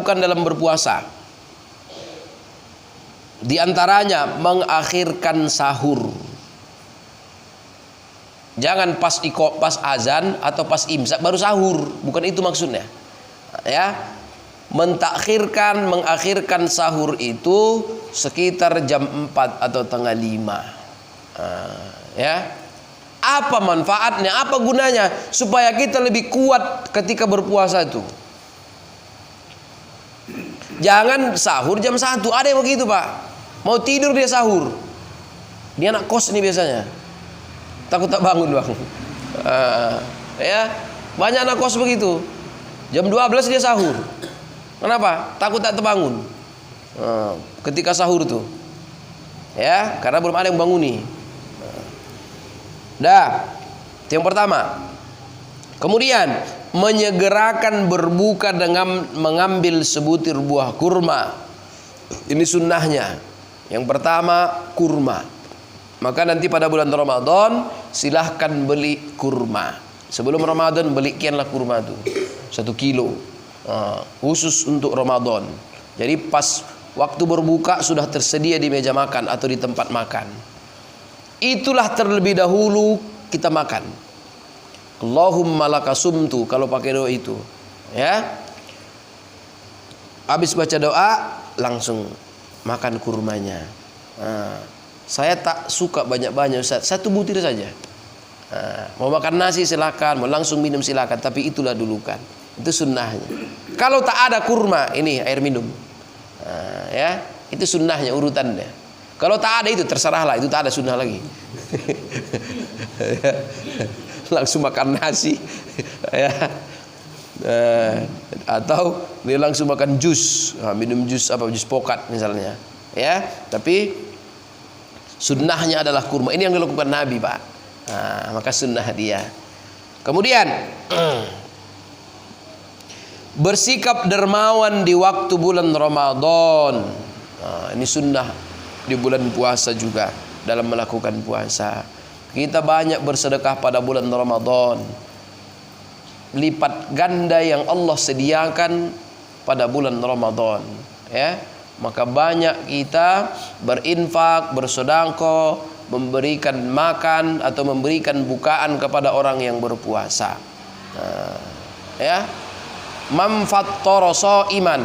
lakukan dalam berpuasa. Di antaranya mengakhirkan sahur. Jangan pas azan atau pas imsak baru sahur, bukan itu maksudnya. Ya. Mengakhirkan sahur itu sekitar jam 4 atau tengah 5. Ya. Apa manfaatnya? Apa gunanya? Supaya kita lebih kuat ketika berpuasa itu. Jangan sahur jam 1. Ada yang begitu, Pak. Mau tidur dia sahur. Dia anak kos nih biasanya. Takut tak bangun, Bang. Ya, banyak anak kos begitu. Jam 12 dia sahur. Kenapa? Takut tak terbangun. Ketika sahur tuh. Ya, karena belum ada yang banguni. Itu yang pertama. Kemudian menyegerakan berbuka dengan mengambil sebutir buah kurma. Ini sunnahnya. Yang pertama kurma. Maka nanti pada bulan Ramadan silahkan beli kurma. Sebelum Ramadan belikanlah kurma itu 1 kilo. Khusus untuk Ramadan. Jadi pas waktu berbuka sudah tersedia di meja makan atau di tempat makan. Itulah terlebih dahulu kita makan. Allahumma lakasumtu kalau pakai doa itu. Ya. Habis baca doa langsung makan kurmanya. Saya tak suka banyak-banyak, Ustaz. 1 butir saja. Mau makan nasi silakan, mau langsung minum silakan, tapi itulah dulukan. Itu sunnahnya. Kalau tak ada kurma, ini air minum. Ya, itu sunnahnya urutannya. Kalau tak ada itu terserahlah, itu tak ada sunnah lagi. Langsung makan nasi. Ya. Atau dia langsung makan jus, minum jus jus pokat misalnya, ya. Tapi sunnahnya adalah kurma. Ini yang dilakukan Nabi, Pak. Maka sunnah dia. Kemudian bersikap dermawan di waktu bulan Ramadan. Ini sunnah di bulan puasa juga dalam melakukan puasa. Kita banyak bersedekah pada bulan Ramadan. Lipat ganda yang Allah sediakan pada bulan Ramadan, ya. Maka banyak kita berinfak, bersedekah, memberikan makan atau memberikan bukaan kepada orang yang berpuasa. Ya. Man fattara shaiman,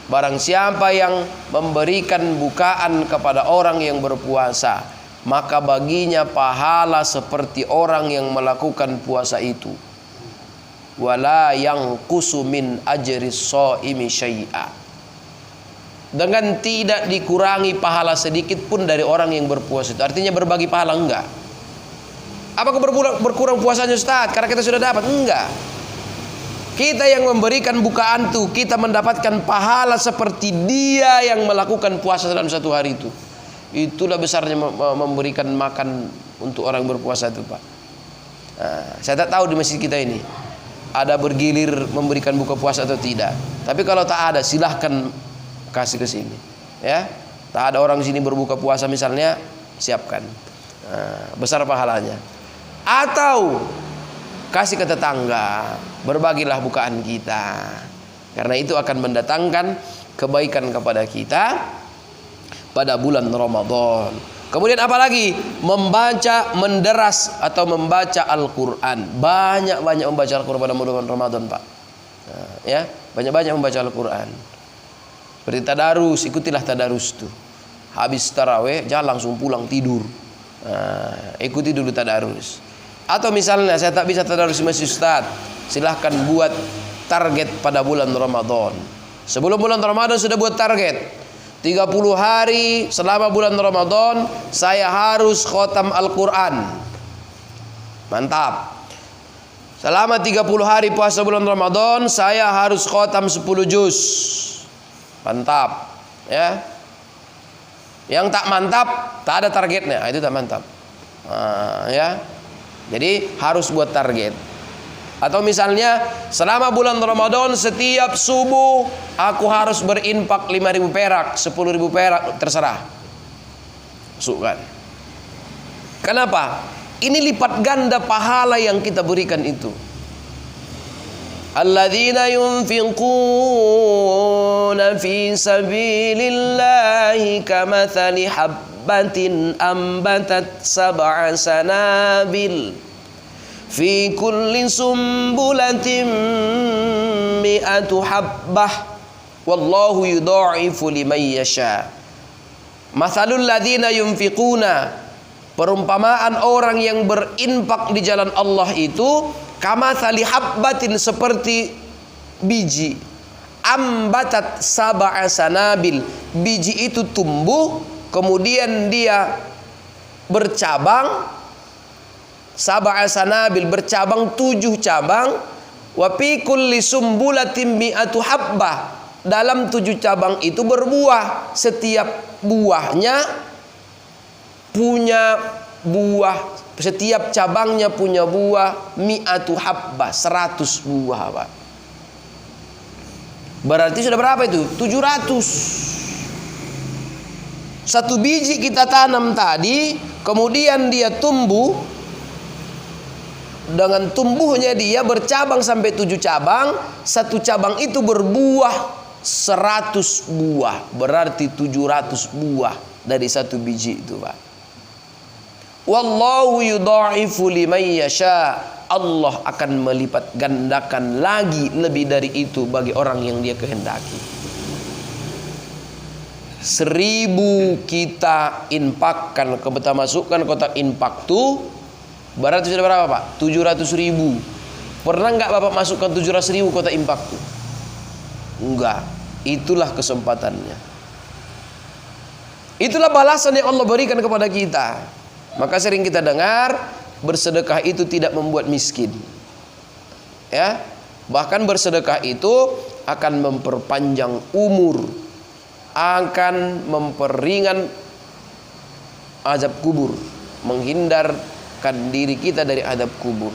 barang siapa yang memberikan bukaan kepada orang yang berpuasa, maka baginya pahala seperti orang yang melakukan puasa itu. Wala yanqusu min ajris shaimi syai'a, dengan tidak dikurangi pahala sedikit pun dari orang yang berpuasa itu. Artinya berbagi pahala enggak. Apakah berkurang puasanya, Ustaz? Karena kita sudah dapat? Enggak. Kita yang memberikan bukaan itu, kita mendapatkan pahala seperti dia yang melakukan puasa dalam 1 hari itu. Itulah besarnya memberikan makan untuk orang berpuasa itu, Pak. Saya tak tahu di masjid kita ini ada bergilir memberikan buka puasa atau tidak. Tapi kalau tak ada, silahkan kasih ke sini. Ya, tak ada orang sini berbuka puasa misalnya, siapkan. Besar pahalanya. Atau kasih ke tetangga, berbagilah bukaan kita. Karena itu akan mendatangkan kebaikan kepada kita pada bulan Ramadan. Kemudian apalagi? Membaca, menderas atau membaca Al-Quran. Banyak-banyak membaca Al-Quran pada bulan Ramadan, Pak. Ya, banyak-banyak membaca Al-Quran. Seperti tadarus, ikutilah tadarus itu. Habis tarawih, jangan langsung pulang tidur. Ikuti dulu tadarus. Atau misalnya saya tak bisa tadarus di masjid, Ustaz, silahkan buat target pada bulan Ramadan. Sebelum bulan Ramadan sudah buat target. 30 hari selama bulan Ramadan saya harus khotam Al-Quran. Mantap. Selama 30 hari puasa bulan Ramadan saya harus khotam 10 juz. Mantap. Ya. Yang tak mantap, tak ada targetnya. Itu tak mantap. Ya. Jadi harus buat target. Atau misalnya selama bulan Ramadan setiap subuh aku harus berinfak 5.000 perak, 10.000 perak, terserah. Masukkan. Kenapa? Ini lipat ganda pahala yang kita berikan itu. Alladzina yunfiqun fi sabilillahi kamathali habbatin ambatat sab'a sanabil fi kulli sumbulatin mi'atu habbah wallahu yudha'ifu liman yasha. Mathalul ladzina yunfiquna, perumpamaan orang yang berinfak di jalan Allah itu kamathali habbatin, seperti biji ambatat sab'a sanabil, biji itu tumbuh kemudian dia bercabang, sab'a sanabil, bercabang 7 cabang, wa fi kulli sumbulatin mi'atu habbah, dalam 7 cabang itu berbuah, setiap buahnya punya buah, setiap cabangnya punya buah, mi'atu habbah, 100 buah, Pak. Berarti sudah berapa itu? 700. Satu biji kita tanam tadi, kemudian dia tumbuh. Dengan tumbuhnya dia bercabang sampai 7 cabang. Satu cabang itu berbuah 100 buah. Berarti 700 buah dari satu biji itu, Pak. Wallahu yudha'ifu liman yasha. Allah akan melipat gandakan lagi lebih dari itu bagi orang yang dia kehendaki. 1000 kita infakkan, kita masukkan kotak infak tuh, berarti sudah berapa, Pak? 700.000. Pernah nggak Bapak masukkan 700.000 kotak infak tuh? Enggak. Itulah kesempatannya. Itulah balasan yang Allah berikan kepada kita. Maka sering kita dengar, bersedekah itu tidak membuat miskin. Ya, bahkan bersedekah itu akan memperpanjang umur, akan memperingan azab kubur, menghindarkan diri kita dari azab kubur.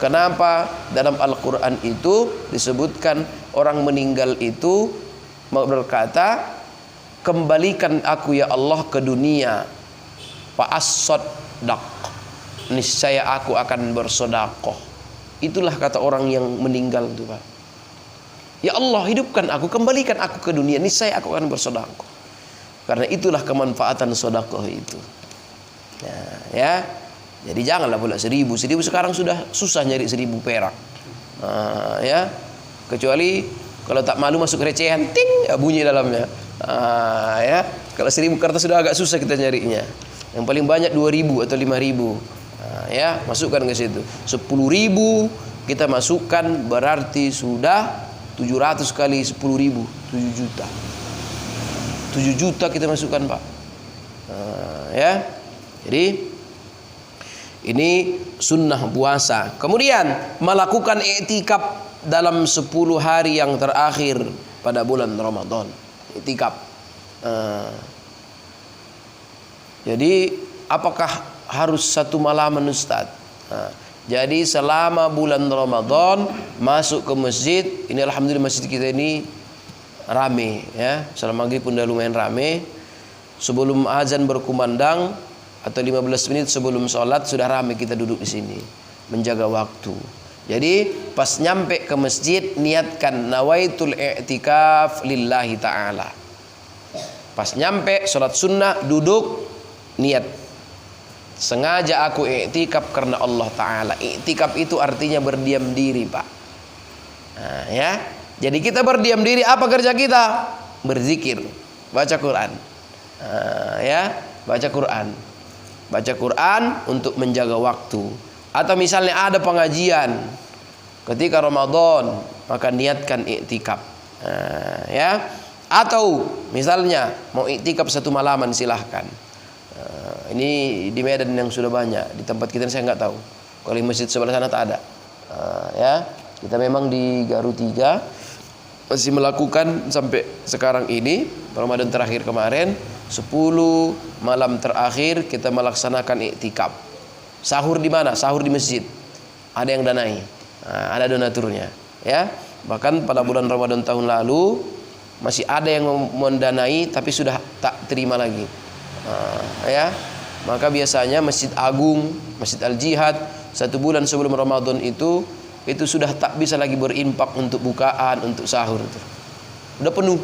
Kenapa? Dalam Al-Quran itu disebutkan orang meninggal itu berkata, kembalikan aku ya Allah ke dunia, fa'as-saddaq, niscaya aku akan bersedekah. Itulah kata orang yang meninggal itu, Pak. Ya Allah, hidupkan aku, kembalikan aku ke dunia, niscaya aku akan bersedekah. Karena itulah kemanfaatan sedekah itu. Ya. Jadi janganlah pula 1000 sekarang sudah susah nyari 1000 perak. Ya. Kecuali kalau tak malu masuk recehan, ting, ya bunyi dalamnya. Ya. Kalau 1000 kertas sudah agak susah kita nyarinya. Yang paling banyak 2000 atau 5000. Ya, masukkan ke situ. 10.000 kita masukkan berarti sudah 700 kali 10.000, 7 juta. 7 juta kita masukkan, Pak. Ya. Jadi ini sunnah puasa. Kemudian melakukan i'tikaf dalam 10 hari yang terakhir pada bulan Ramadan. I'tikaf. Jadi apakah harus 1 malaman, Ustaz? Jadi selama bulan Ramadan masuk ke masjid, ini alhamdulillah masjid kita ini rame, ya. Selama maghrib pun dah lumayan rame. Sebelum azan berkumandang atau 15 menit sebelum sholat sudah rame kita duduk di sini menjaga waktu. Jadi pas nyampe ke masjid niatkan nawaitul i'tikaf lillahi ta'ala. Pas nyampe sholat sunnah duduk niat, sengaja aku i'tikaf karena Allah Ta'ala. I'tikaf itu artinya berdiam diri, Pak. Ya. Jadi kita berdiam diri, apa kerja kita? Berzikir, baca Quran. Ya, baca Quran. Baca Quran untuk menjaga waktu. Atau misalnya ada pengajian ketika Ramadan, maka niatkan i'tikaf. Ya. Atau misalnya mau i'tikaf 1 malaman, silahkan. Ini di Medan yang sudah banyak, di tempat kita saya nggak tahu. Kalau di masjid sebelah sana tak ada. Ya, kita memang di Garu 3 masih melakukan sampai sekarang ini. Ramadan terakhir kemarin 10 malam terakhir kita melaksanakan i'tikaf. Sahur di mana? Sahur di masjid. Ada yang danai, ada donaturnya. Ya, bahkan pada bulan Ramadan tahun lalu masih ada yang mendanai tapi sudah tak terima lagi. Ya, maka biasanya Masjid Agung, Masjid Al-Jihad 1 bulan sebelum Ramadan itu sudah tak bisa lagi berinfak untuk bukaan, untuk sahur itu. Udah penuh.